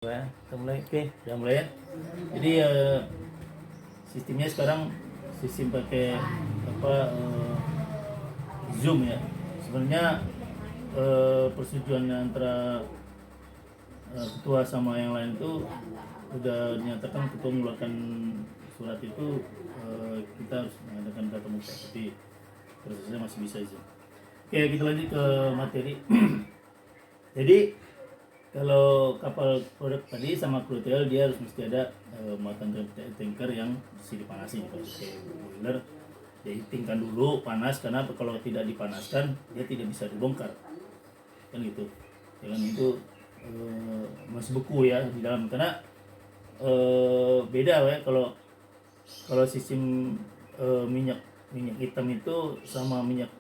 Ya, kita mulai. Oke, udah mulai ya. Jadi sistemnya sekarang sistem pakai apa Zoom ya. Sebenarnya persetujuan antara ketua sama yang lain itu udah dinyatakan ketua mengeluarkan surat itu, kita harus mengadakan tatap muka, tapi prosesnya masih bisa Zoom. Oke, kita lanjut ke materi. Jadi kalau kapal produk tadi sama crude oil dia harus mesti ada muatan tanker yang mesti dipanasin gitu. Kayak boiler dihitingkan dulu panas, karena kalau tidak dipanaskan dia tidak bisa dibongkar kan gitu. Jangan itu masih beku ya di dalam, karena beda ya kalau sistem minyak hitam itu sama minyak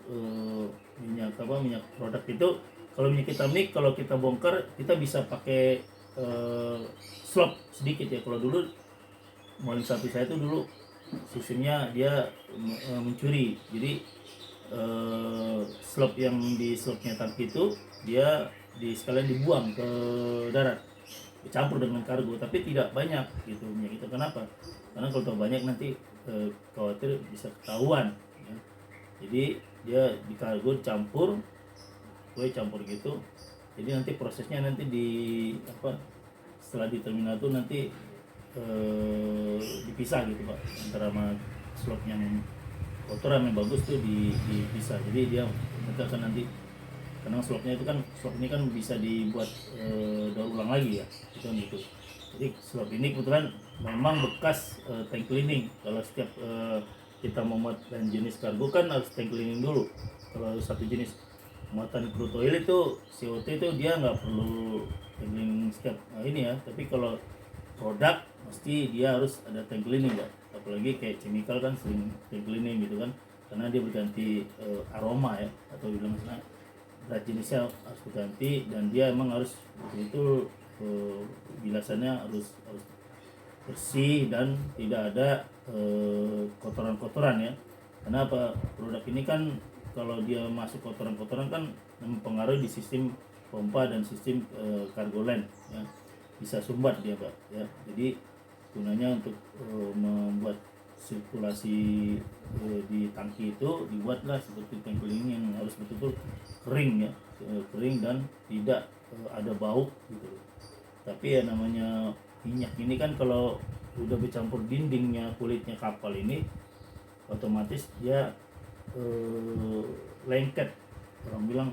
produk itu. Kalau minyak hitam ini kalau kita bongkar kita bisa pakai slop sedikit ya. Kalau dulu molen sapi saya itu dulu sistemnya dia mencuri, jadi slop yang di slopnya tangki itu dia sekalian dibuang ke darat, dicampur dengan kargo, tapi tidak banyak gitu minyak itu. Kenapa? Karena kalau terlalu banyak nanti khawatir bisa ketahuan ya. Jadi dia di kargo campur gitu. Jadi nanti prosesnya nanti setelah di terminal itu nanti dipisah gitu Pak, antara slot yang kotor yang bagus tuh dipisah. Jadi dia akan nanti, karena slot ini kan bisa dibuat daur ulang lagi ya gitu. Jadi slot ini kebetulan memang bekas tank cleaning. Kalau setiap kita memuat dan jenis kargo kan harus tank cleaning dulu. Kalau satu jenis muatan crude oil itu CO2 itu dia nggak perlu tank cleaning setiap ini ya. Tapi kalau produk mesti dia harus ada tank cleaning ya. Apalagi kayak chemical kan sering tank cleaning gitu kan, karena dia berganti aroma ya, atau bilang berat jenisnya harus berganti, dan dia emang harus betul-betul bilasannya harus bersih dan tidak ada kotoran-kotoran ya. Karena apa, produk ini kan kalau dia masuk kotoran-kotoran kan mempengaruhi di sistem pompa dan sistem cargo line ya, bisa sumbat dia Pak ya. Jadi gunanya untuk membuat sirkulasi di tangki itu dibuatlah seperti tank cleaning yang harus betul-betul kering ya, kering dan tidak ada bau gitu. Tapi ya namanya minyak ini kan kalau udah bercampur dindingnya, kulitnya kapal ini, otomatis dia lengket. Orang bilang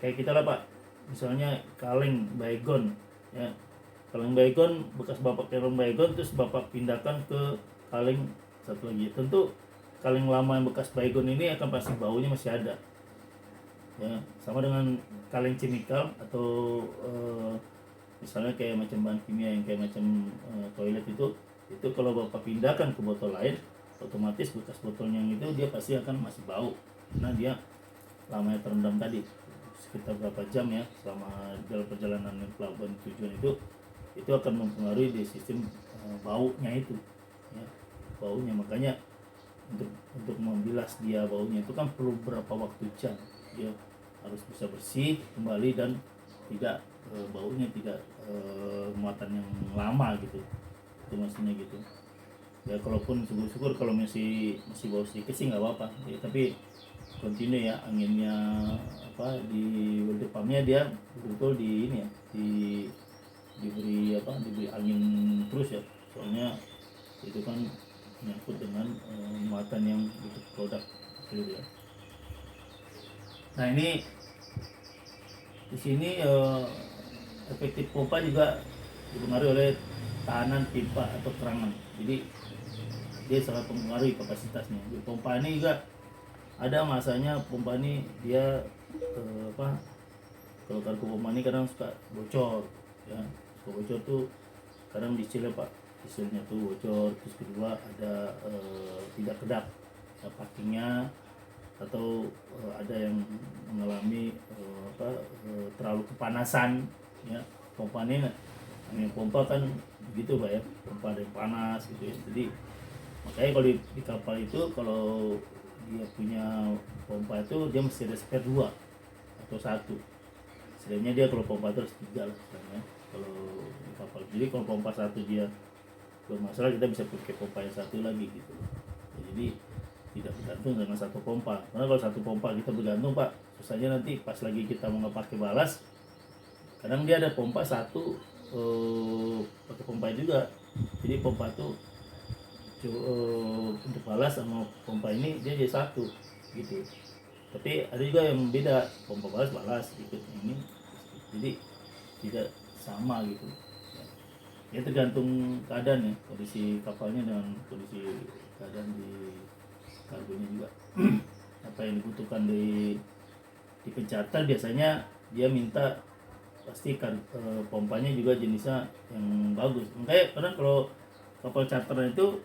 kayak kita lah Pak, misalnya kaleng baygon ya, kaleng baygon bekas bapak kaleng baygon terus bapak pindahkan ke kaleng satu lagi, tentu kaleng lama yang bekas baygon ini akan pasti baunya masih ada ya. Sama dengan kaleng chemical atau misalnya kayak macam bahan kimia yang kayak macam toilet itu kalau bapak pindahkan ke botol lain, otomatis bekas botolnya itu dia pasti akan masih bau, karena dia lamanya terendam tadi sekitar berapa jam ya selama dalam perjalanan pelabuhan tujuan itu akan mempengaruhi di sistem baunya itu ya, baunya. Makanya untuk membilas dia baunya itu kan perlu berapa waktu jam, dia harus bisa bersih kembali dan tidak baunya tidak muatan yang lama gitu. Itu maksudnya gitu ya. Kalaupun syukur-syukur kalau masih bau sedikit sih nggak apa-apa ya, tapi continue ya anginnya di welder pumpnya dia betul-betul di ini ya, diberi angin terus ya, soalnya itu kan menyangkut dengan muatan yang untuk produk gitu ya. Nah ini di sini efektif pompa juga dipengaruhi oleh tahanan pipa atau kerangan. Jadi dia sangat mempengaruhi kapasitasnya. Di pompa ini juga ada masanya pompa ini dia kalau kargo pompa ini kadang suka bocor ya. Suka bocor tuh kadang disilnya Pak, disilnya tuh bocor. Terus kedua ada tidak kedap ya, packingnya, atau ada yang mengalami terlalu kepanasan ya. Pompa ini pompa kan begitu Pak ya, pompa ada yang panas gitu ya. Jadi makanya kalau di kapal itu kalau dia punya pompa itu dia mesti ada spare 2 atau 1. Setidaknya dia kalau pompa itu harus 3 lah sebenarnya. kalau di kapal. Jadi kalau pompa satu dia bermasalah, kita bisa pakai pompa yang satu lagi gitu. Ya, jadi tidak bergantung dengan satu pompa. Karena kalau satu pompa kita bergantung Pak, susahnya nanti pas lagi kita mau pakai balas, kadang dia ada pompa satu pakai pompa juga. Jadi pompa itu untuk balas sama pompa ini dia jadi satu gitu. Tapi ada juga yang beda, pompa balas ikut ini, jadi tidak sama gitu. Ya tergantung keadaan ya, kondisi kapalnya dan kondisi keadaan di kargonya juga. Apa yang dibutuhkan di pencharter, biasanya dia minta pasti kan pompanya juga jenisnya yang bagus. Makanya karena kalau kapal charter itu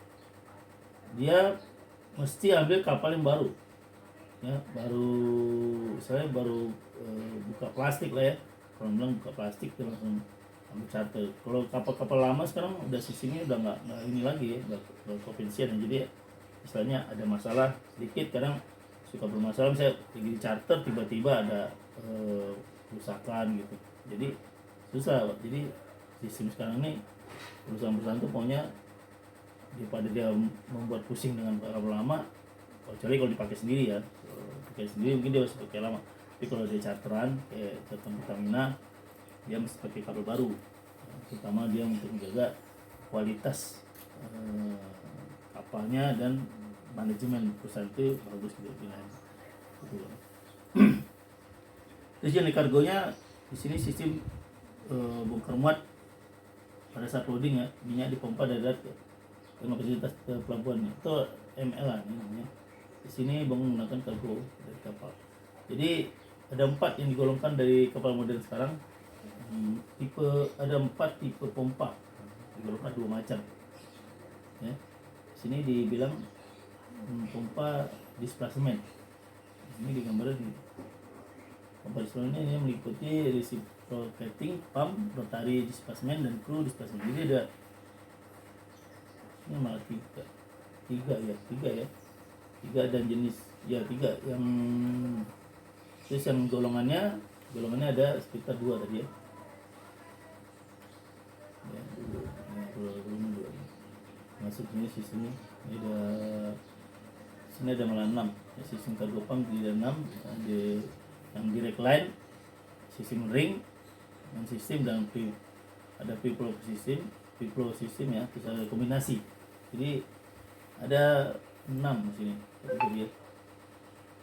dia mesti ambil kapal yang baru ya, saya baru buka plastik lah ya. Kalau bilang buka plastik itu langsung ambil charter. Kalau kapal-kapal lama sekarang udah sistemnya udah nggak ini lagi ya, udah kopensian ya. Jadi istilahnya ada masalah sedikit, kadang suka bermasalah, misalnya lagi di charter tiba-tiba ada kerusakan gitu. Jadi susah Pak. Jadi sistem sekarang ini perusahaan-perusahaan tuh pokoknya daripada dia membuat pusing dengan kapal lama, kecuali kalau dipakai sendiri ya. Kalau pakai sendiri mungkin dia masih pakai lama, tapi kalau dia charteran kayak charter Pertamina, dia mesti pakai kapal baru. Terutama dia untuk menjaga kualitas kapalnya dan manajemen perusahaan itu bagus gitu pilihan. Terus jenis kargonya di sini sistem bongkar muat pada saat loading ya, minyak dipompa dari darat ya, dengan fasilitas pelabuhannya itu MLA ini namanya. Di sini menggunakan kargo dari kapal. Jadi ada 4 yang digolongkan dari kapal modern sekarang. Ada 4 tipe pompa, digolongkan 2 macam. Ya. Di sini dibilang pompa displacement. Ini digambarkan di pompa displacement ini meliputi reciprocating pump, rotary displacement, dan crew displacement. Jadi ada ini malah tiga ya, dan jenis ya 3 yang terus yang golongannya ada sekitar 2 tadi ya. Ya, dua. Masuk ini sistemnya ini ada, sini ada malah 6 ya, sistem cargo pump di 6, ada yang direct line, sistem ring, dan sistem, dan ada people system ya, terus ada kombinasi. Jadi ada 6 di sini. Itu dia.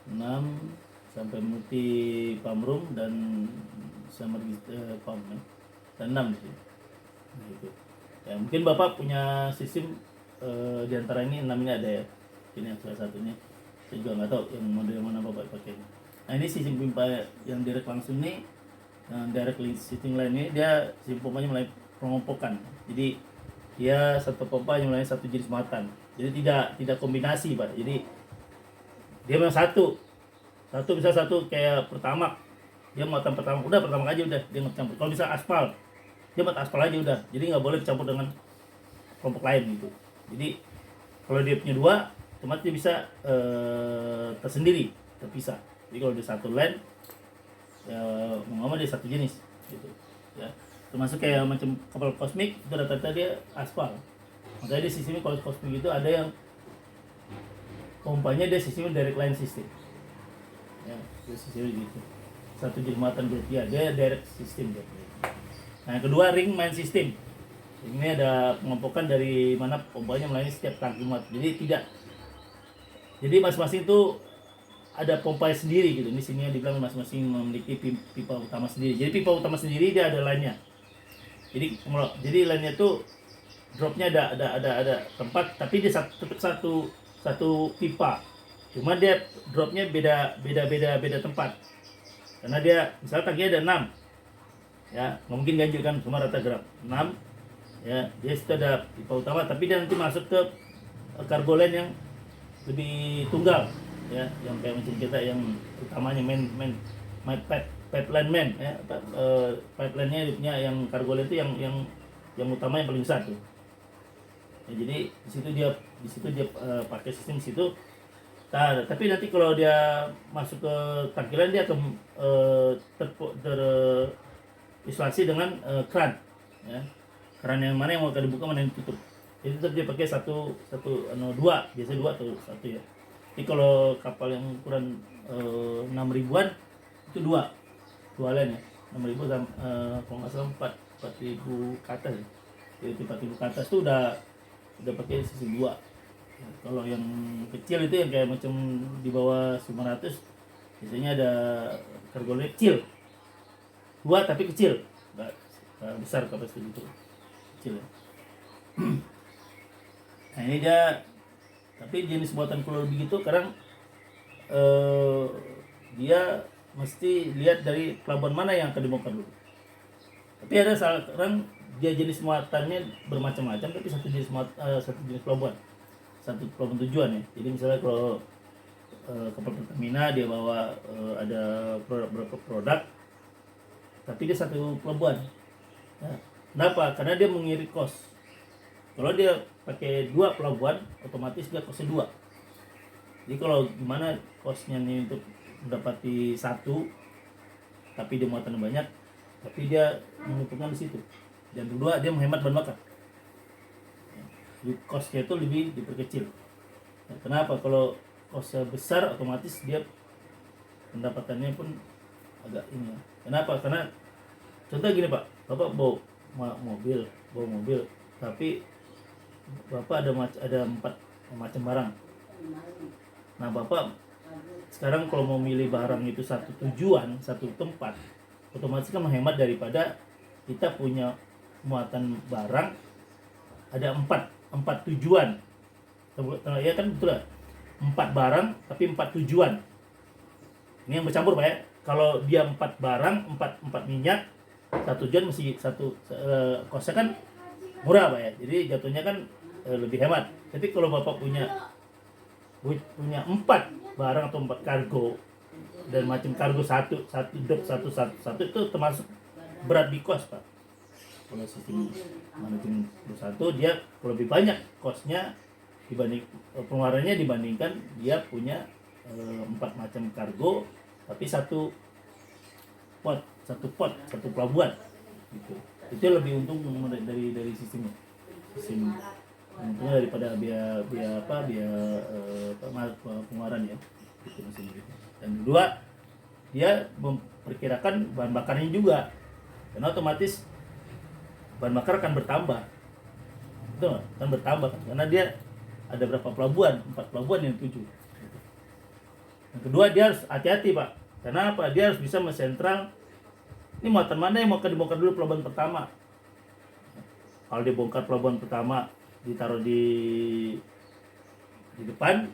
6 sampai multi pump room dan sama pump ya. Dan 6 di sini. Nah, itu. Ya, mungkin Bapak punya sistem di antara ini 6 ini ada ya. Ini yang salah satunya. Saya juga nggak tahu yang model mana Bapak pakai. Nah, ini sistem pompa yang direct langsung nih, direct system line ini dia sistem pompanya melalui pengelompokan. Jadi dia satu pompa yang melayani satu jenis muatan. Jadi tidak kombinasi Pak. Jadi dia memang satu bisa satu kayak pertama, dia muatan pertama udah pertama aja udah dia nggak campur. Kalau bisa aspal, dia buat aspal aja udah. Jadi nggak boleh dicampur dengan kelompok lain gitu. Jadi kalau dia punya 2, otomatis dia bisa tersendiri, terpisah. Jadi kalau dia satu line, ya mau dia satu jenis gitu ya. Termasuk kayak macam kapal kosmik itu rata-rata dia aspal. Makanya di sistemnya kalau kosmik itu ada yang pompanya dia sistemnya direct line system. Ya, itu sistemnya gitu. Satu jenis muatan berarti dia direct system gitu. Nah, yang kedua ring main system. Ini ada pengelompokan dari mana pompanya melayani setiap tangki muat. Jadi masing-masing itu ada pompa sendiri gitu. Di sini dibilang masing-masing memiliki pipa utama sendiri. Jadi pipa utama sendiri dia ada line-nya. Jadi line-nya tuh dropnya ada tempat, tapi dia tetap satu pipa. Cuma dia dropnya beda tempat. Karena dia misalnya tangkinya ada 6. Ya, nggak mungkin ganjil kan, cuma rata drop 6. Ya, dia sudah ada pipa utama, tapi dia nanti masuk ke cargo line yang lebih tunggal ya, yang kayak macam kita yang utamanya main pipeline man ya, pipeline-nya punya yang cargo line itu yang utama yang paling besar tuh. Ya, jadi di situ dia pakai sistem di situ. Nah, tapi nanti kalau dia masuk ke tangkilan dia akan terisolasi dengan kran. ya. Keran yang mana yang mau dibuka, mana yang ditutup. Jadi tetap dia pakai dua, biasanya dua atau satu ya. Jadi kalau kapal yang ukuran 6 ribuan itu dua len ya. 6 ribu kalau nggak salah 4 ribu ke atas ya. Jadi 4 ribu ke atas tuh udah pakai sistem dua. Ya, kalau yang kecil itu yang kayak macam di bawah 900 biasanya ada kargo kecil, dua tapi kecil, nggak besar kapasitas itu, kecil ya. Nah ini dia, tapi jenis buatan pulau begitu kadang dia mesti lihat dari pelabuhan mana yang akan dibongkar dulu. Tapi ada sekarang dia jenis muatannya bermacam-macam, tapi satu jenis pelabuhan, satu pelabuhan tujuan ya. Jadi misalnya kalau kapal Pertamina dia bawa ada beberapa produk, tapi dia satu pelabuhan. Ya. Kenapa? Karena dia mengirit kos. Kalau dia pakai dua pelabuhan, otomatis dia kosnya dua. Jadi kalau gimana kosnya nih untuk mendapati satu, tapi dia muatan banyak, tapi dia menguntungkan di situ. Dan kedua dia menghemat bahan bakar. Jadi kosnya itu lebih diperkecil. Ya, kenapa? Kalau kosnya besar, otomatis dia pendapatannya pun agak ini. Kenapa? Karena contoh gini Pak, Bapak bawa mobil, tapi Bapak ada 4 macam barang. Nah Bapak sekarang kalau mau milih barang itu satu tujuan, satu tempat, otomatis kan menghemat daripada kita punya muatan barang ada 4 tujuan. Ya kan betul lah. 4 barang tapi 4 tujuan. Ini yang bercampur Pak ya. Kalau dia 4 barang, 4 minyak, satu tujuan mesti kosnya kan murah Pak ya. Jadi jatuhnya kan lebih hemat. Tapi kalau Bapak punya 4 barang atau 4 kargo dan macam kargo satu itu termasuk berat di kos Pak. Kalau sistem manajemen satu dia kalau lebih banyak kosnya dibanding pengeluarannya dibandingkan dia punya 4 macam kargo tapi satu pelabuhan gitu. Itu lebih untung dari sistem untungnya daripada biaya pengeluaran ya gitu mesin gitu. Dan kedua dia memperkirakan bahan bakarnya juga, karena otomatis bahan bakar akan bertambah, betul kan bertambah karena dia ada berapa pelabuhan, 4 pelabuhan yang 7. Yang kedua dia harus hati-hati Pak, karena apa? Dia harus bisa mensentral ini muatan mana yang mau dibongkar dulu pelabuhan pertama. Kalau dibongkar pelabuhan pertama ditaruh di depan,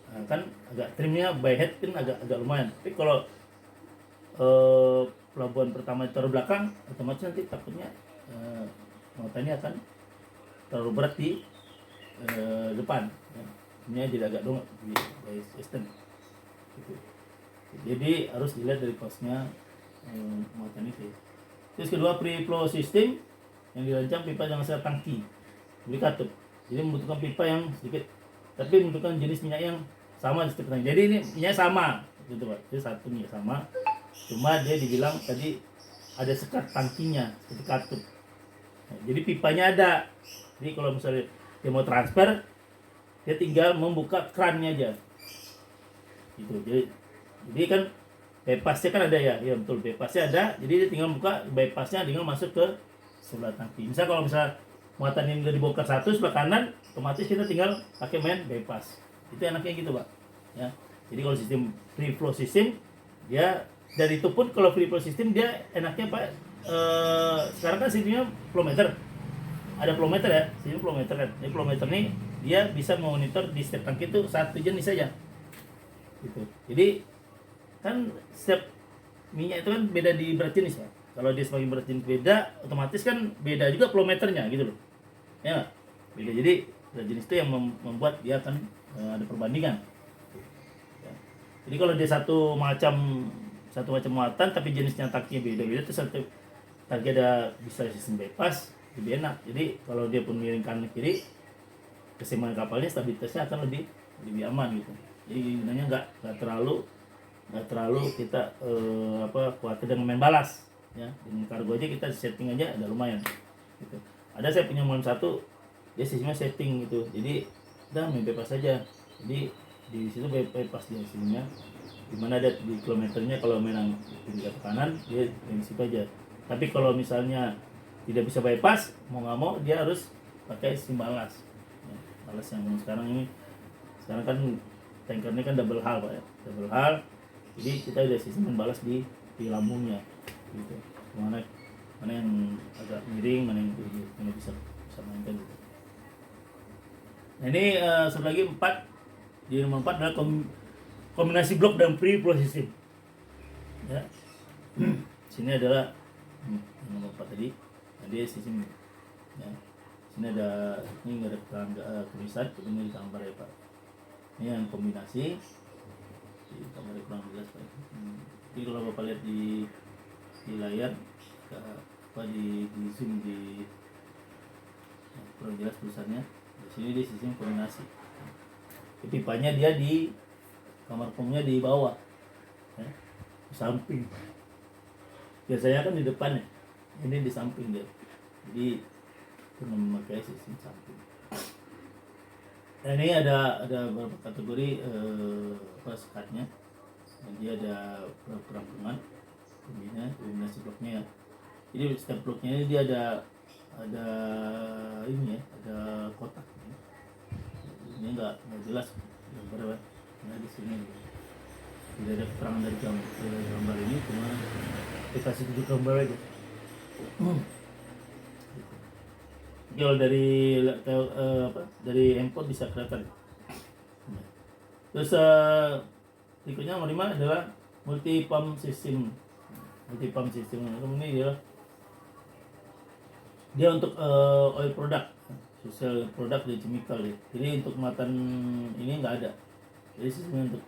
nah kan agak trimnya by head kan agak lumayan. Tapi kalau pelabuhan pertama ditaruh belakang, otomatis nanti takutnya muatannya akan terlalu berat di depan. Ini jadi agak dongak di sistem. Gitu. Jadi harus dilihat dari costnya muatan itu. Terus kedua pre-flow system yang dirancang pipa yang besar tangki. Beli katup. Jadi membutuhkan pipa yang sedikit, tapi membutuhkan jenis minyak yang sama di setiap tangki. Jadi ini minyak sama, gitu Pak. Jadi satu minyak sama, cuma dia dibilang tadi ada sekat tangkinya seperti katup. Nah, jadi pipanya ada. Jadi kalau misalnya dia mau transfer, dia tinggal membuka krannya aja. Gitu. Jadi kan bypassnya kan ada ya, ya betul bypassnya ada. Jadi dia tinggal buka bypassnya, tinggal masuk ke sebelah tangki. Misal kalau misalnya muatan ini udah dibongkar satu sebelah kanan, otomatis kita tinggal pakai main bypass. Itu enaknya gitu Pak. Ya. Jadi kalau sistem free flow system dia dari itu pun kalau free flow system dia enaknya Pak. Sekarang kan sistemnya flow meter. Ada flow meter ya, sistem flow meter kan. Jadi flow meter ini dia bisa memonitor di setiap tangki itu satu jenis saja. Gitu. Jadi kan setiap minyak itu kan beda di berat jenis Pak. Kalau dia semakin berat jenis beda, otomatis kan beda juga flow meternya gitu loh. Ya nggak? Beda. Jadi berat jenis itu yang membuat dia akan ada perbandingan. Ya. Jadi kalau dia satu macam muatan tapi jenisnya tangkinya beda-beda, terus satu tangki ada bisa sistem bypass, lebih enak. Jadi kalau dia pun miring kanan kiri, keseimbangan kapalnya stabilitasnya akan lebih aman gitu. Jadi gunanya nggak terlalu kita khawatir dengan main balas. ya. Dengan kargo aja kita setting aja ada lumayan gitu. Ada saya punya modem satu, dia sistemnya setting gitu, jadi udah main bebas saja. Jadi di situ bebas dia sistemnya, dimana ada di kilometernya, kalau memang tinggal ke kanan dia di situ aja. Tapi kalau misalnya tidak bisa bypass, mau nggak mau dia harus pakai sistem balas ya. Balas yang sekarang ini, sekarang kan tankernya kan double hull Pak ya, double hull. Jadi kita ada sistem balas di lambungnya gitu, mana yang agak miring, mana yang tinggi, mana bisa mainkan gitu. Nah ini satu lagi 4, di nomor 4 adalah kombinasi blok dan pre-processing ya. Sini adalah nomor 4 tadi, nah, dia sistem ya. Sini ada, ini nggak ada tulisan, ini digambar ya Pak. Ini yang kombinasi, di gambar kurang jelas Pak. Jadi kalau Bapak lihat di layar, apa di zoom di kurang jelas tulisannya. Di sini di sistem kombinasi. Pipanya dia di kamar pomnya di bawah, ya, di samping. Biasanya kan di depan ya, ini di samping dia. Jadi itu memakai sistem samping. Nah ini ada beberapa kategori sekatnya. Jadi ada perampungan, kombinasi bloknya ya. Jadi setiap bloknya ini dia ada ini ya, ada kotak. Ini enggak jelas gambar nah di sini tidak ada keterangan dari gambar ini, cuma dikasih 7 gambar aja. Kalau dari handphone bisa kelihatan. Terus berikutnya nomor 5 adalah multi pump system. Ini dia untuk oil product, social product dan chemical ya. Jadi untuk muatan ini nggak ada. Jadi sistemnya untuk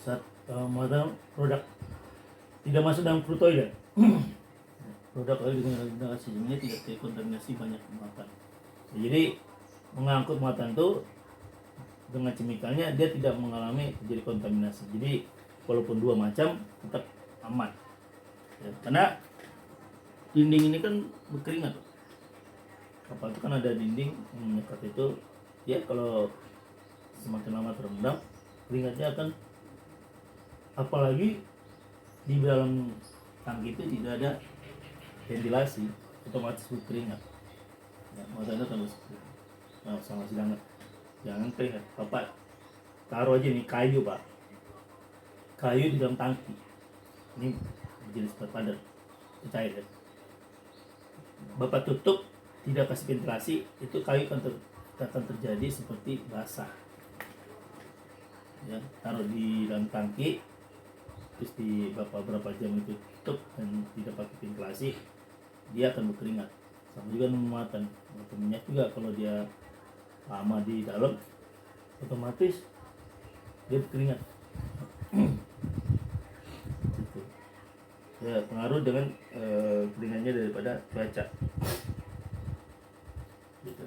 saat muatan produk tidak masuk dalam crude oil ya. Produk oil dengan sistemnya tidak terkontaminasi banyak muatan. Jadi mengangkut muatan itu dengan chemicalnya dia tidak mengalami terjadi kontaminasi. Jadi walaupun 2 macam tetap aman ya, karena dinding ini kan berkeringat. Kapal itu kan ada dinding yang menyekat itu ya, kalau semakin lama terendam keringatnya akan, apalagi di dalam tangki itu tidak ada ventilasi, otomatis berkeringat ya, motornya tambah sama silangan. Jangan keringat, Bapak taruh aja nih kayu Pak, kayu di dalam tangki ini jenis padat cair ya. Bapak tutup, tidak kasih ventilasi, itu kayu akan terjadi seperti basah ya. Taruh di dalam tangki, terus di beberapa jam itu tutup dan tidak pakai ventilasi, dia akan berkeringat. Sama juga muatan minyak juga, kalau dia lama di dalam otomatis dia berkeringat. Gitu. Ya, pengaruh dengan keringatnya daripada cuaca. Gitu.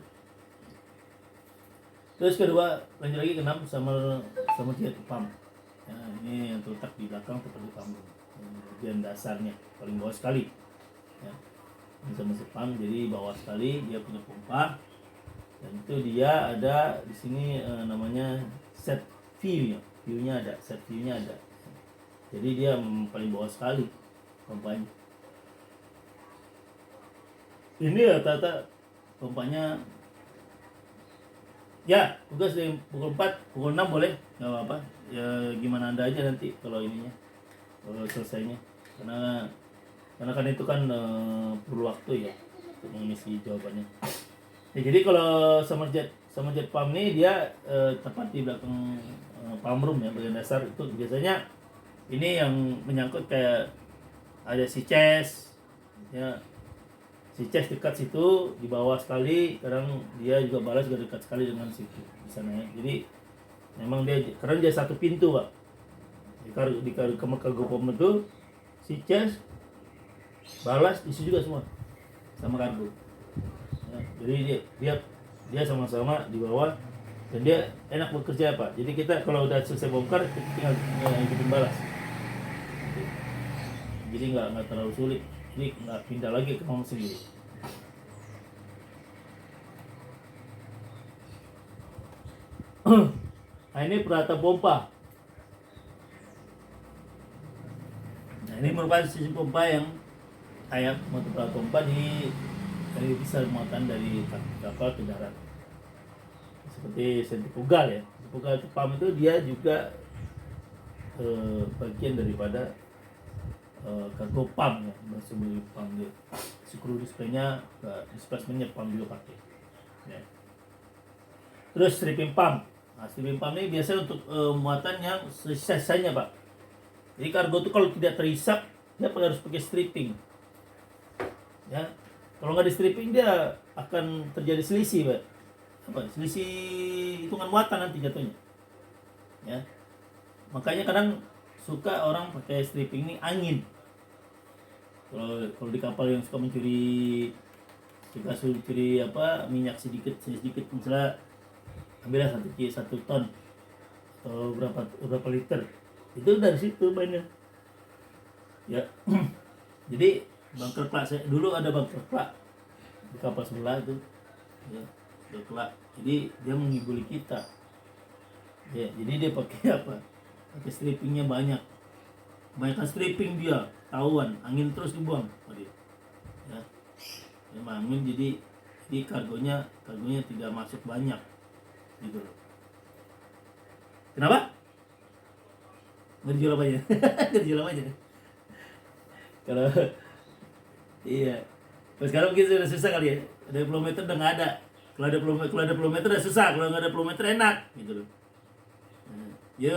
Terus kedua, lanjut lagi ke 6 sama jet pump. Ya, ini yang terletak di belakang tepat di pump, bagian dasarnya paling bawah sekali. Ya. Ini sama pump, jadi bawah sekali, dia punya pompa. Dan itu dia ada di sini namanya set view ya. View-nya ada, set view-nya ada. Jadi dia paling bawah sekali pompanya. Ini rata-rata pompanya ya tugas dari pukul 4, pukul 6 boleh, nggak apa-apa ya, gimana Anda aja nanti kalau ininya, kalau selesainya, karena kan itu kan perlu waktu ya untuk mengisi jawabannya ya. Jadi kalau summer jet pump ini dia tepat di belakang pump room ya, bagian dasar itu biasanya ini yang menyangkut kayak ada si chest ya, si chest dekat situ, di bawah sekali, kadang dia juga balas juga dekat sekali dengan situ di sana ya. Jadi memang dia, karena dia satu pintu Pak, di kamar kargo pom itu si chest balas isi juga semua sama kargo ya. Jadi dia sama-sama di bawah dan dia enak bekerja Pak. Jadi kita kalau udah selesai bongkar, kita tinggal ikutin balas. jadi nggak terlalu sulit, jadi nggak pindah lagi ke kamu sendiri. Nah ini peralatan pompa. Nah ini merupakan sistem pompa yang kayak motor peralatan pompa dari bisa muatan dari kapal ke darat. Seperti sentrifugal ya. Sentrifugal pump itu dia juga bagian daripada cargo pump ya, bahasa pump dia. Screw display-nya, displacement-nya pump juga pakai. Ya. Terus stripping pump. Nah, stripping pump ini biasanya untuk muatan yang sisanya Pak. Jadi kargo itu kalau tidak terisap, dia harus pakai stripping. Ya, kalau nggak di stripping dia akan terjadi selisih Pak. Apa? Selisih hitungan muatan nanti jatuhnya. Ya. Makanya kadang suka orang pakai stripping ini angin. Kalau di kapal yang suka mencuri apa minyak sedikit misalnya ambillah 1 ton atau berapa liter, itu dari situ mainnya ya. Jadi bunker plug, dulu ada bunker plug di kapal sebelah itu ya, bunker plug. Jadi dia mengibuli kita ya, jadi dia pakai apa, pakai strippingnya banyakkan stripping, dia tahuan angin terus dibuang dia ya, dia angin, jadi kargonya tidak masuk banyak gitu loh. Kenapa? Nggak dijual apa aja? Nggak dijual apa aja? Kalau iya, pas sekarang mungkin sudah susah kali ya. Ada pelometer udah nggak ada. Kalau ada pelometer udah susah. Kalau nggak ada pelometer enak gitu loh. Nah, ya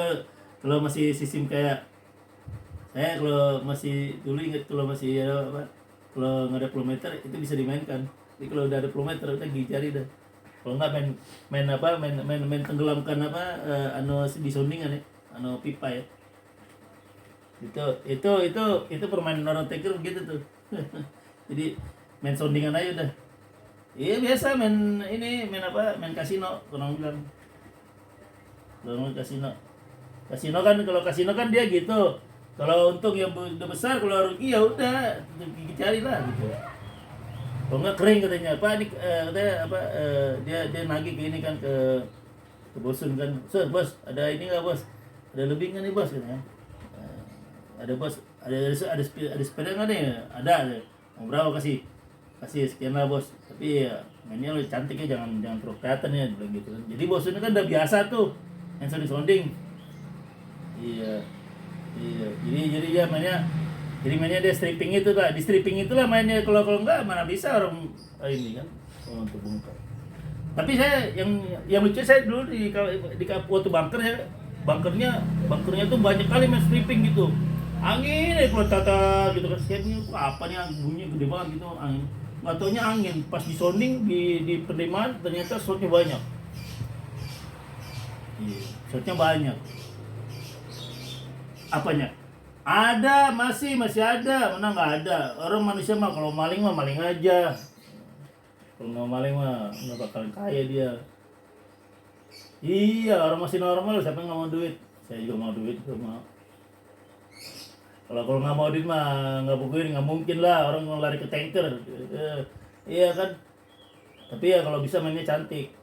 kalau masih sistem kayak saya, kalau masih dulu ingat kalau masih apa, kalau nggak ada pelometer itu bisa dimainkan. Jadi kalau udah ada pelometer udah cari dah. Kalau nggak main tenggelamkan apa di soundingan ya, pipa ya. Itu permainan orang tanker begitu tuh. Jadi main soundingan aja udah. Iya biasa main kasino, orang bilang. Kalau kasino kan, kalau kasino kan dia gitu. Kalau untung yang udah besar, kalau rugi ya udah cari lah gitu. Kalau nggak kering katanya, Pak ini dia nagih ke ini kan, ke bosun kan, bos ada ini nggak bos, ada lebih nggak nih bos katanya. Ada bos, ada sepeda nggak nih, ada mau berapa kasih sekian lah bos, tapi ya mainnya lebih cantik ya, jangan terlalu kelihatan ya, bilang gitu kan. Jadi bos ini kan udah biasa tuh yang sounding. Iya jadi dia mainnya dia stripping itu lah, di stripping itulah mainnya. Kalau enggak mana bisa orang ini kan untuk bongkar. Tapi saya yang lucu, saya dulu di waktu bunker ya, bunkernya tuh banyak kali main stripping gitu, angin kalau tata gitu kan, siapnya apa nih bunyi gede banget gitu, angin nggak taunya angin, pas di sounding di penerimaan ternyata slotnya banyak. Iya, slotnya banyak. Apanya? Ada, masih ada, mana nggak ada. Orang manusia mah kalau maling aja. Kalau nggak maling mah nggak bakal kaya dia. Iya, orang masih normal, siapa yang nggak mau duit? Saya juga mau duit, mau. Kalau nggak mau duit mah nggak mungkin lah orang mau lari ke tanker. Iya kan? Tapi ya kalau bisa mainnya cantik.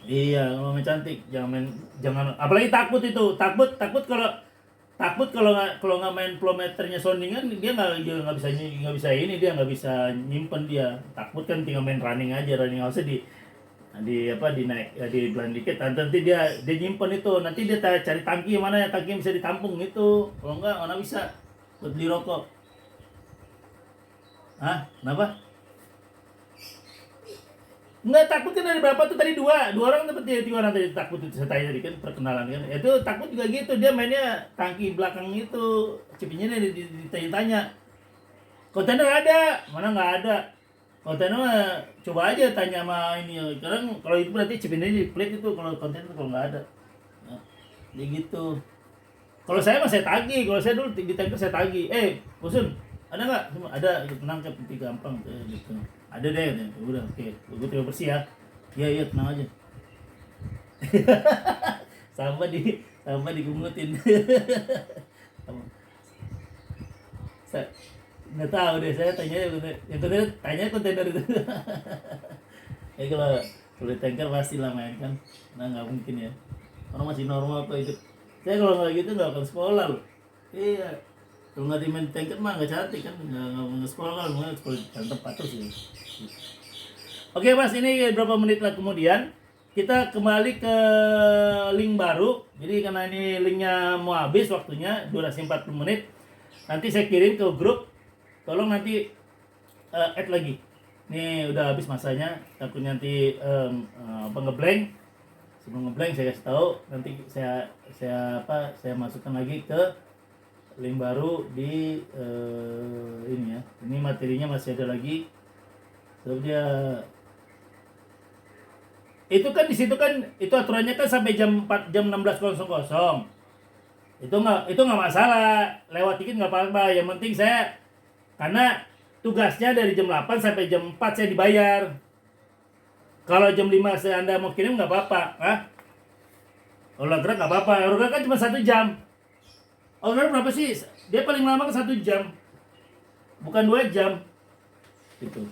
Iya, kalau main cantik, jangan apalagi takut kalau nggak main plometernya soundingan, dia nggak bisa ini, dia nggak bisa nyimpen dia. Takut kan tinggal main running nggak usah di naik ya, di belan dikit, nanti dia nyimpen itu, nanti dia cari tangki mana ya, tangki yang bisa ditampung itu. Kalau nggak mana bisa buat beli rokok. Kenapa? Nggak, takut kan dari berapa tuh tadi, dua orang seperti 3 orang tadi takut itu, saya tanya tadi kan perkenalan kan. Itu takut juga gitu, dia mainnya tangki belakang itu, cipinya ditanya-tanya. Kontainer ada, mana nggak ada. Kontainer mah coba aja tanya sama ini. Sekarang kalau itu berarti cipinya di plate itu, kalau kontainer kalau nggak ada. Nah, jadi gitu. Kalau saya mah saya tagih, kalau saya dulu di tanker saya tagih. Bosun, ada nggak? Ada, menangkap nanti gampang gitu. Ada deh, udah oke. Gue tinggal bersih ya. Iya tenang aja. Sampah digungutin. Saya nggak tahu deh, saya tanya yang kedua tanya kontainer itu. Ya kalau di tanker pasti lah main kan, nah nggak mungkin ya, orang masih normal kok hidup. Saya kalau nggak gitu nggak akan sekolah loh. Iya, kalau nggak di main tanker mah nggak cantik kan, nggak sekolah kan, nggak sekolah di tempat terus ya. Oke Mas, ini beberapa menit lah kemudian kita kembali ke link baru. Jadi karena ini linknya mau habis waktunya, durasi 40 menit. Nanti saya kirim ke grup. Tolong nanti add lagi. Ini udah habis masanya, takut nanti ngeblank. Sebelum ngeblank saya kasih tahu, nanti saya masukkan lagi ke link baru di ini ya. Ini materinya masih ada lagi. So dia itu kan di situ kan itu aturannya kan sampai jam 4 jam 16.00. Itu nggak masalah, lewat dikit nggak apa-apa. Yang penting saya karena tugasnya dari jam 8 sampai jam 4 saya dibayar. Kalau jam 5 Anda mau kirim nggak apa-apa, Olahraga nggak apa-apa, olahraga kan cuma 1 jam. Olahraga berapa sih? Dia paling lama kan 1 jam, bukan 2 jam. Gitu.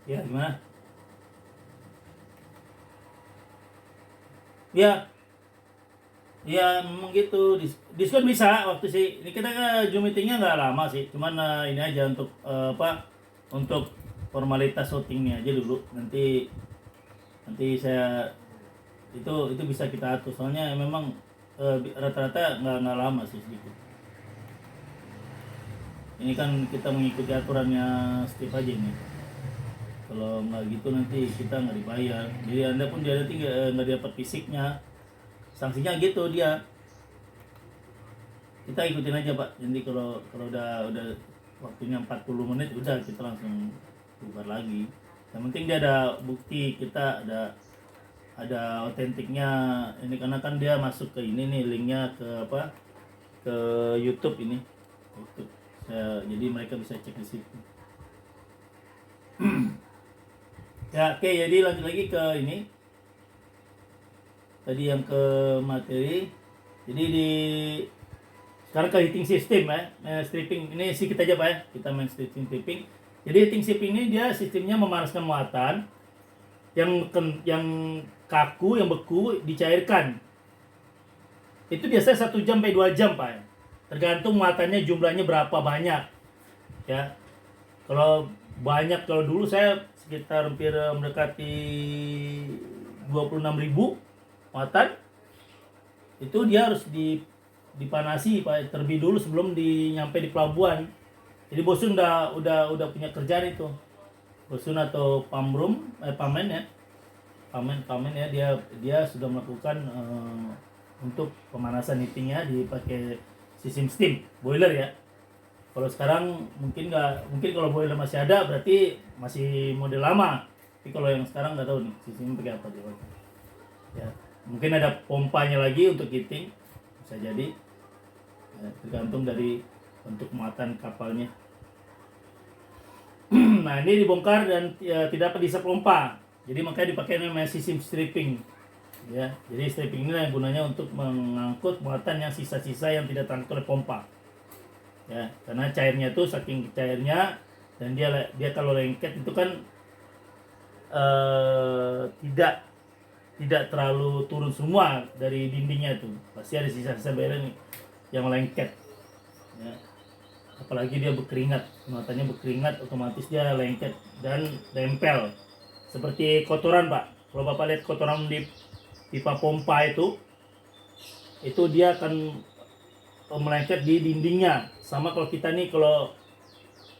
Ya gimana? Ya, ya memang gitu. Diskon bisa waktu sih. Ini kita kan Zoom meetingnya nggak lama sih. Cuman ini aja untuk untuk formalitas votingnya aja dulu. Nanti saya itu bisa kita atur. Soalnya memang rata-rata nggak lama sih sedikit. Ini kan kita mengikuti aturannya Steve aja nih. Kalau nggak gitu nanti kita nggak dibayar. Jadi Anda pun dia nanti nggak dapat fisiknya. Sanksinya gitu dia. Kita ikutin aja Pak. Jadi kalau udah waktunya 40 menit udah kita langsung bubar lagi. Yang penting dia ada bukti, kita ada otentiknya. Ini karena kan dia masuk ke ini nih, linknya ke ke YouTube ini. YouTube. Jadi mereka bisa cek di situ. Ya oke, jadi lanjut lagi ke ini. Tadi yang ke materi. Jadi sekarang ke heating system ya, stripping ini sedikit aja Pak ya, kita main stripping. Jadi heating system ini dia sistemnya memanaskan muatan yang kaku, yang beku dicairkan. Itu biasanya 1 jam sampai 2 jam Pak ya. Tergantung muatannya jumlahnya berapa banyak. Ya. Kalau banyak, kalau dulu saya sekitar hampir mendekati 26.000 muatan. Itu dia harus dipanasi Pak, terlebih dulu sebelum nyampe di pelabuhan. Jadi bosun udah punya kerjaan itu. Bosun atau pamen ya, dia sudah melakukan untuk pemanasan heatingnya dipakai sistem steam boiler ya. Kalau sekarang mungkin kalau boiler masih ada berarti masih model lama. Tapi kalau yang sekarang nggak tahu nih sistemnya pakai apa dia. Ya, mungkin ada pompanya lagi untuk heating, bisa jadi. Ya, tergantung dari untuk muatan kapalnya. Nah ini dibongkar dan tidak dapat diisi pompa, jadi makanya dipakai namanya sistem stripping. Ya, jadi stripping ini yang gunanya untuk mengangkut muatan yang sisa-sisa yang tidak terangkut oleh pompa. Ya, karena cairnya itu saking cairnya dan dia kalau lengket itu kan tidak terlalu turun semua dari dindingnya itu, pasti ada sisa-sisa belerang yang lengket. Ya, apalagi dia berkeringat, muatannya berkeringat, otomatis dia lengket dan nempel seperti kotoran Pak. Kalau Bapak lihat kotoran di pipa pompa itu dia akan melengket di dindingnya. Sama kalau kita nih, kalau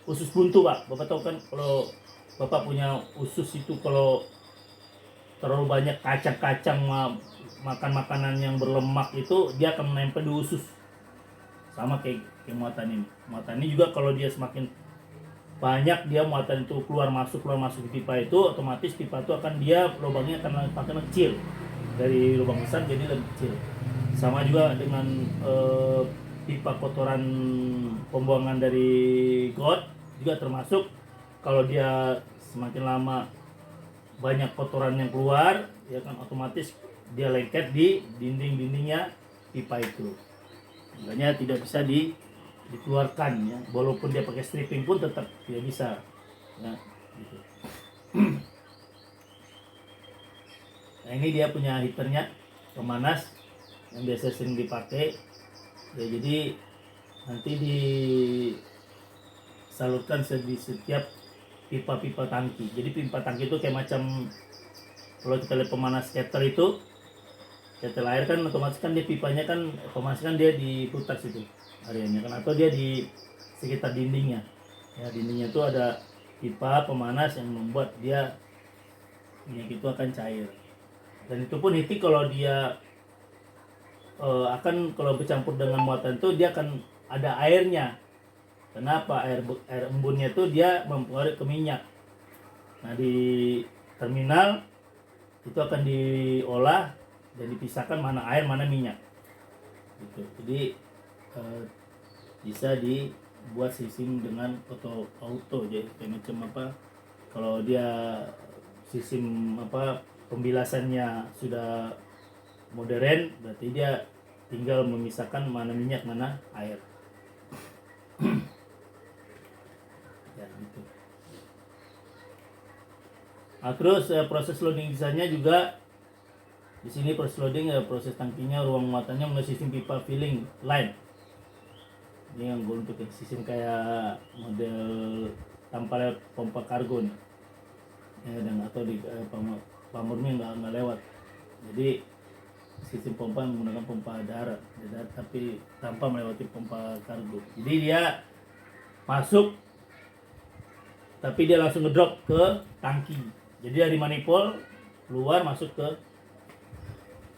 usus buntu Pak, Bapak tahu kan kalau Bapak punya usus itu, kalau terlalu banyak kacang-kacang makan makanan yang berlemak itu, dia akan menempel di usus. Sama kayak muatan ini. Muatan ini juga kalau dia semakin banyak dia muatan itu keluar masuk di pipa itu, otomatis pipa itu akan dia lubangnya akan makin kecil, dari lubang besar jadi lebih kecil. Sama juga dengan pipa kotoran pembuangan dari got juga termasuk, kalau dia semakin lama banyak kotoran yang keluar, ya kan otomatis dia lengket di dindingnya pipa itu. Makanya tidak bisa dikeluarkan ya, walaupun dia pakai stripping pun tetap tidak bisa ya, gitu. Nah ini dia punya heaternya, pemanas yang biasa sering dipakai ya, jadi nanti disalurkan di setiap pipa-pipa tangki. Jadi pipa tangki itu kayak macam, kalau kita lihat pemanas kettle itu, kettle air kan otomatis kan dia pipanya kan otomatis kan dia diputar situ areanya kan, atau dia di sekitar dindingnya. Ya, dindingnya itu ada pipa pemanas yang membuat dia minyak itu akan cair. Dan itu pun heating kalau dia akan kalau bercampur dengan muatan itu dia akan ada airnya. Kenapa? Air embunnya itu dia mempengaruhi ke minyak. Nah di terminal itu akan diolah dan dipisahkan mana air mana minyak. Gitu. Jadi bisa dibuat sistem dengan auto jadi kayak macam apa, kalau dia sistem apa pembilasannya sudah modern, berarti dia tinggal memisahkan mana minyak mana air. Ya, gitu. Nah, terus proses loading sisanya juga di sini. Proses loading proses tangkinya, ruang muatannya melalui sistem pipa filling line. Ini yang gue untuk sistem kayak model tanpa lewat pompa kargo nih. Ya, dan atau di pamornya nggak lewat. Jadi sistem pompa menggunakan pompa darat tapi tanpa melewati pompa kargo. Jadi dia masuk tapi dia langsung ngedrop ke tangki. Jadi dari manifold keluar masuk ke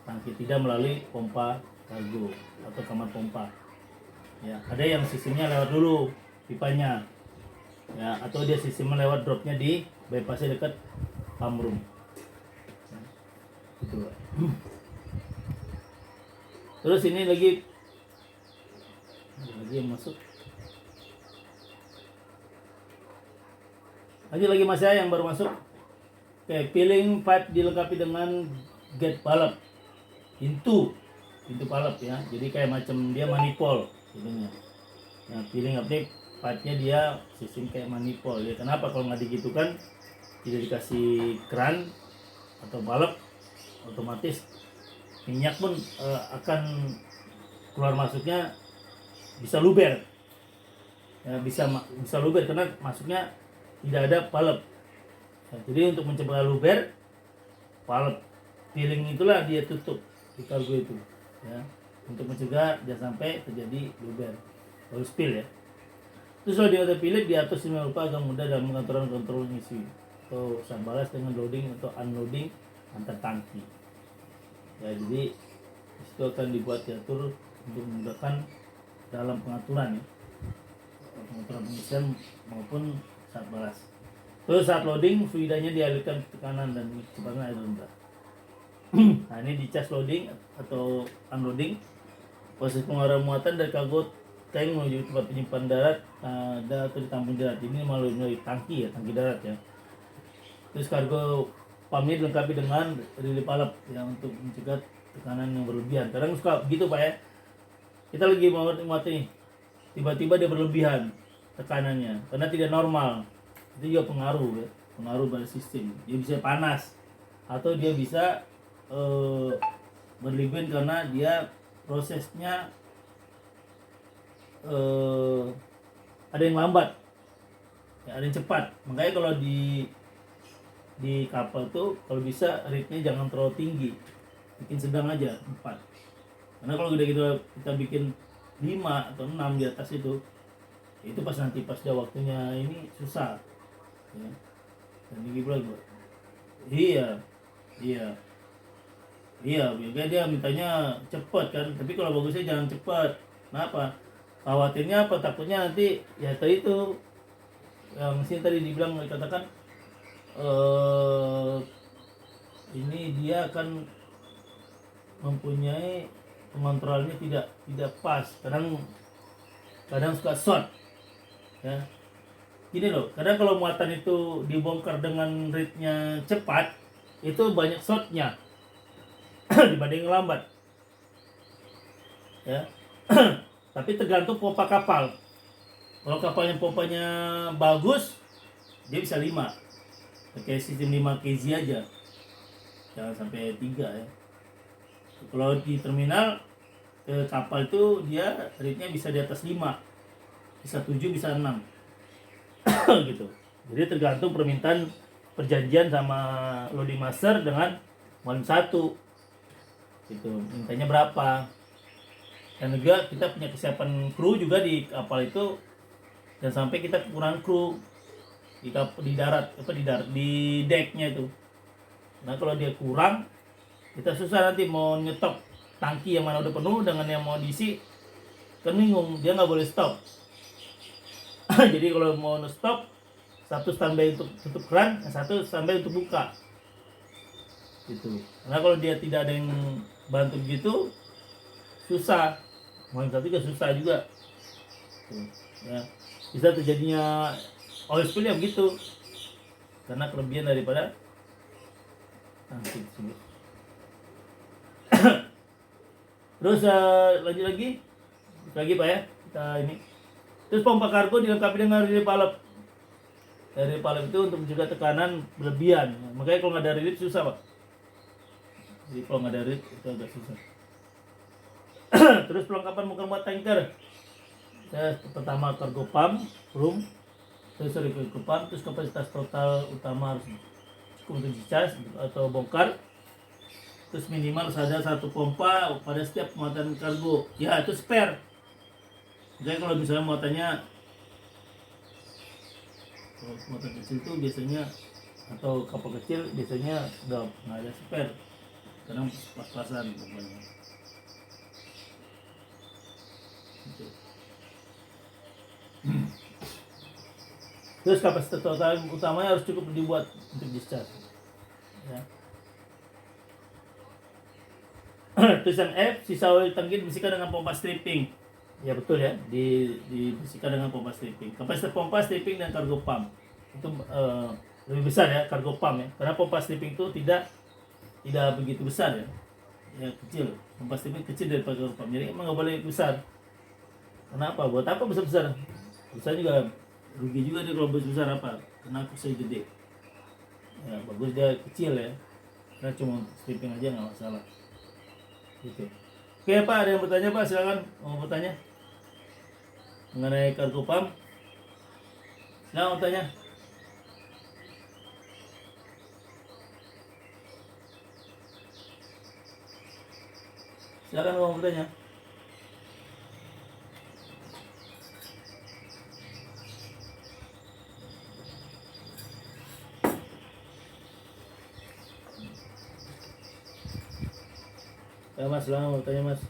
tangki, tidak melalui pompa kargo atau kamar pompa. Ya, ada yang sistemnya lewat dulu pipanya. Ya, atau dia sistemnya lewat dropnya di bypassnya dekat pump room. Ya, gitu. Terus ini lagi yang masuk. Lagi mas ya yang baru masuk. Oke, peeling pipe dilengkapi dengan gate balap, pintu balap ya. Jadi kayak macam dia manifold jadinya. Nah, peeling update pipe-nya dia sistem kayak manifold ya. Kenapa kalau nggak digitukan, tidak dikasih keran atau balap, otomatis minyak pun akan keluar masuknya bisa luber. Ya, bisa luber karena masuknya tidak ada valve. Nah, jadi untuk mencegah luber, valve peeling itulah dia tutup di kargo itu ya, untuk mencegah jangan sampai terjadi luber atau spill ya. Terus kalau dia ada pilih diatur sedemikian rupa agar mudah dalam kontrol ngisi atau saat balas dengan loading atau unloading antar tangki. Ya, jadi itu akan dibuat diatur untuk memudahkan dalam pengaturan ya, pengaturan pengisian maupun saat balas. Terus saat loading fluidanya dialirkan ke kanan dan kecepatan air rendah. Nah ini di cas loading atau unloading, proses pengeluaran muatan dari kargo tank menuju tempat penyimpanan darat atau ditampung darat. Ini melalui tangki ya, tangki darat ya. Terus kargo pumpnya dilengkapi dengan relay palap ya untuk mencegah tekanan yang berlebihan. Kadang suka begitu Pak ya. Kita lagi mau nih, tiba-tiba dia berlebihan tekanannya karena tidak normal. Itu juga pengaruh ya, pengaruh pada sistem. Dia bisa panas atau dia bisa berlebihan karena dia prosesnya ada yang lambat ya, ada yang cepat. Makanya kalau di kapal tuh kalau bisa rate-nya jangan terlalu tinggi, bikin sedang aja 4. Karena kalau kita bikin 5 atau 6 di atas itu pas nanti pas dia waktunya ini susah ya. Dan ini pula gue iya biasanya dia mintanya cepat kan, tapi kalau bagusnya jangan cepat. Kenapa? Khawatirnya apa? Takutnya nanti ya itu yang mesin tadi dibilang dikatakan ini dia akan mempunyai pengontrolnya tidak pas, kadang suka short ya. Gini loh, kadang kalau muatan itu dibongkar dengan rate-nya cepat itu banyak shortnya dibanding lambat ya. Tapi tergantung pompa kapal. Kalau pompanya bagus dia bisa 5, pakai sistem 5 kg aja, jangan sampai 3 ya. Kalau di terminal ke kapal itu dia rate-nya bisa di atas 5, bisa 7, bisa 6 gitu. Jadi tergantung permintaan perjanjian sama loading master dengan molen 1 gitu, mintanya berapa. Dan juga kita punya kesiapan kru juga di kapal itu, dan sampai kita kekurangan kru di darat di decknya itu. Nah kalau dia kurang, kita susah nanti mau nyetok tangki yang mana udah penuh dengan yang mau diisi, kan bingung, dia nggak boleh stop. Jadi kalau mau stop, satu standby untuk tutup keran, satu standby untuk buka gitu. Karena kalau dia tidak ada yang bantu gitu, susah. Mau satu juga susah juga ya. Bisa terjadinya oil spill ya begitu, karena kelebihan daripada tangki tersebut. Terus lanjut lagi Pak ya, kita ini. Terus pompa kargo dilengkapi dengan relay palap. Relay palap itu untuk mencegah tekanan berlebihan. Makanya kalau nggak ada relay susah Pak. Jadi kalau nggak ada relay itu agak susah. Terus perlengkapan muat tanker. Pertama kargo pump, room, terus kargo pump, terus kapasitas total utama harus cukup untuk dicas atau bongkar. Terus minimal ada 1 pompa pada setiap muatan kargo. Ya itu spare. Jadi kalau misalnya muatannya, kalau muatan kecil itu biasanya atau kapal kecil biasanya udah nggak ada spare, karena pas-pasan pompanya. Terus kapasitas total utamanya harus cukup dibuat untuk discharge ya. Tulisan F, sisa oil tangki dibersihkan dengan pompa stripping. Ya betul ya, dibersihkan dengan pompa stripping. Kapasitas pompa stripping dan kargo pump itu lebih besar ya, kargo pump ya, karena pompa stripping itu tidak begitu besar ya, ya kecil. Pompa stripping kecil daripada kargo pump, jadi emang nggak boleh besar. Kenapa? Buat apa besar-besar? Besar juga rugi juga dia kalau besar apa? Karena saya gede. Ya bagus dia kecil ya, karena cuma stripping aja nggak masalah. Gitu. Oke Pak, ada yang bertanya Pak, silakan mau bertanya mengenai kargo pump. Silakan bertanya. Silakan mau bertanya. Ya Mas, silakan mau bertanya Mas.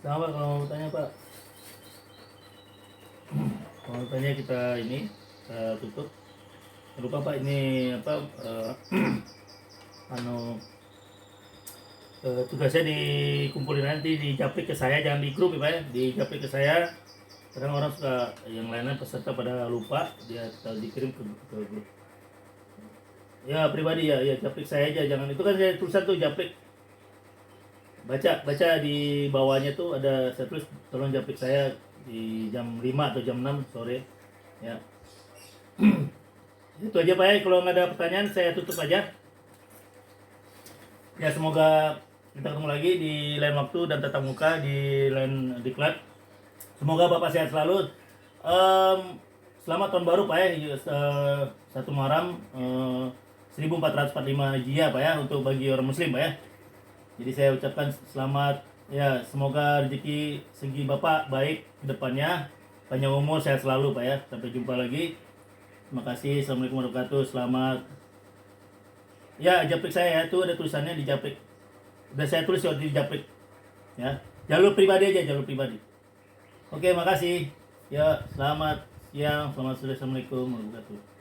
Sama Pak, kalau mau tanya Pak, kalau mau tanya kita ini tutup. Jangan lupa Pak, ini apa anu tugasnya dikumpulin nanti, dijaprik ke saya, jangan di grup ya Pak ya, dijaprik ke saya. Kadang orang suka yang lainnya peserta pada lupa, dia dikirim ke grup. Ya pribadi ya, ya japrik saya aja, jangan itu kan saya tulisan tuh japrik. Baca di bawahnya tuh ada saya tulis, tolong japrik saya di jam 5 atau jam 6 sore. Ya. Itu aja Pak ya, kalau nggak ada pertanyaan saya tutup aja. Ya semoga kita ketemu lagi di lain waktu dan tatap muka di lain diklat. Semoga Bapak sehat selalu. Selamat tahun baru Pak ya, 1 Muharram 1445 Hijriah Pak ya, untuk bagi orang muslim Pak ya. Jadi saya ucapkan selamat ya, semoga rezeki segi Bapak baik ke depannya, panjang umur, sehat selalu Pak ya. Sampai jumpa lagi. Terima kasih. Assalamualaikum warahmatullahi wabarakatuh. Selamat. Ya, japrik saya ya, itu ada tulisannya di japrik. Udah saya tulis di japrik. Ya. Jalur pribadi aja, jalur pribadi. Oke, makasih. Ya, selamat siang, selamat sore. Assalamualaikum warahmatullahi wabarakatuh.